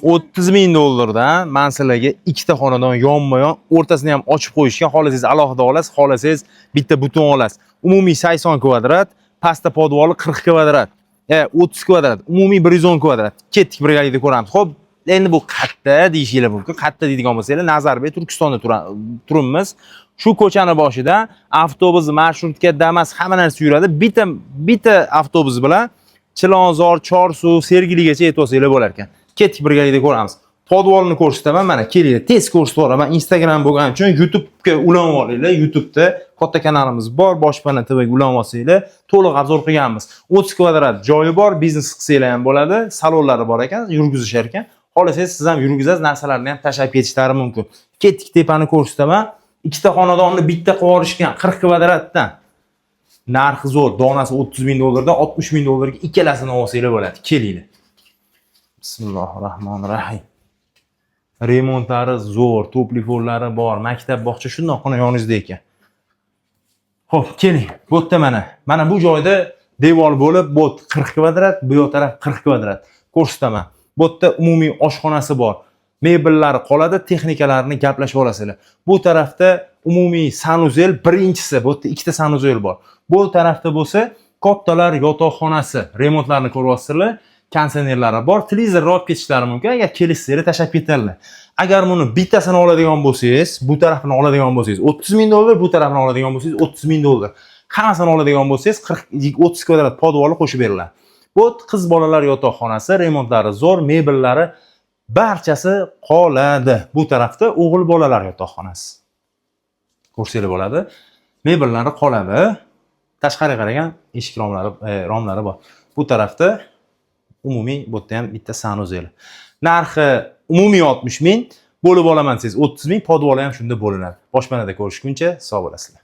$30 ming dan men sizlarga ikkita xonadon yonma-yon, o'rtasini ham ochib qo'yishgan, xohlasangiz alohida olasiz, xohlasangiz bitta buton olasiz. Umumiy 80 kvadrat, pastda podvoli 40 kvadrat, 30 kvadrat, umumiy 110 kvadrat. Ketdik birgalikda ko'ramiz. Xo'p, endi bu qatta deyishinglar mumkin. Qatta deydigan bo'lsanglar, Nazarbek Turkistonda turibmiz. Shu ko'chani boshida avtobus, marshrutka, Damas hamma narsa yuradi. Bitta avtobus bilan Chilonzor, Chorsu, Sergeligacha yetib olsanglar bo'lar ekan. Ketdik birgalikda ko'ramiz. Podvolni ko'rsataman, mana kelinglar, tez ko'rsatib o'raman. Instagram bo'lgani uchun YouTube'ga ulanib olinglar. YouTube'da katta kanalimiz bor, Boshpana TVga ulanib olsanglar, to'liq obzor qilganmiz. 30 kvadrat joyi bor, biznes qilsanglar ham bo'ladi, salonlari bor ekan, yurgizishar ekan. Xohlasangiz siz ham yurgizasiz, narsalarni ham tashlab ketishlari mumkin. Ketdik, tepani ko'rsataman. Ikkita xonadonni bitta qilib olishgan 40 kvadratdan. Narxi zo'r, donasi $30 ming dan $60 ming ga ikkalasini olsanglar bo'ladi. Kelinglar. Bismillahirrohmanirrohim. Remontlari zo'r, to'plifonlari bor, maktab, bog'cha shundoqqina yoningizda ekan. Xo'p, keling. Bu yerda mana bu joyda devor bo'lib, bu 40 kvadrat, bu yoq taraf 40 kvadrat. Ko'rsataman. Bu yerda umumiy oshxonasi bor. Mebellari qoladi, texnikalarni gaplashib olasizlar. Bu tarafda umumiy sanuzel birinchisi, bu yerda ikkita sanuzel bor. Bu tarafda bo'lsa, kattalar yotoqxonasi, remontlarni ko'ryapsizlar. Kondisionerlari bor, televizorni olib ketishlari mumkin, agar kelishsanglar tashlab ketadilar. Agar buni bittasini oladigan bo'lsangiz, bu tarafini oladigan bo'lsangiz $30 ming, bu tarafini oladigan bo'lsangiz $30 ming. Hammasini oladigan bo'lsangiz 30 kvadrat podvoli qo'shib beriladi. Bu qiz bolalar yotoqxonasi, remontlari zo'r, mebellari barchasi qoladi. Bu tarafda o'g'il bolalar yotoqxonasi. Ko'rsanglar bo'ladi. Mebellari qoladi. Tashqariga qaragan eshik romlari bor. Bu tarafda umumiy bu yerda ham bitta sanuzel. Narxi umumiy 60 ming, bo'lib olaman siz 30 ming, podvoli ham shunda bo'linadi. Boshpanada ko'rishguncha sog' bo'lasizlar.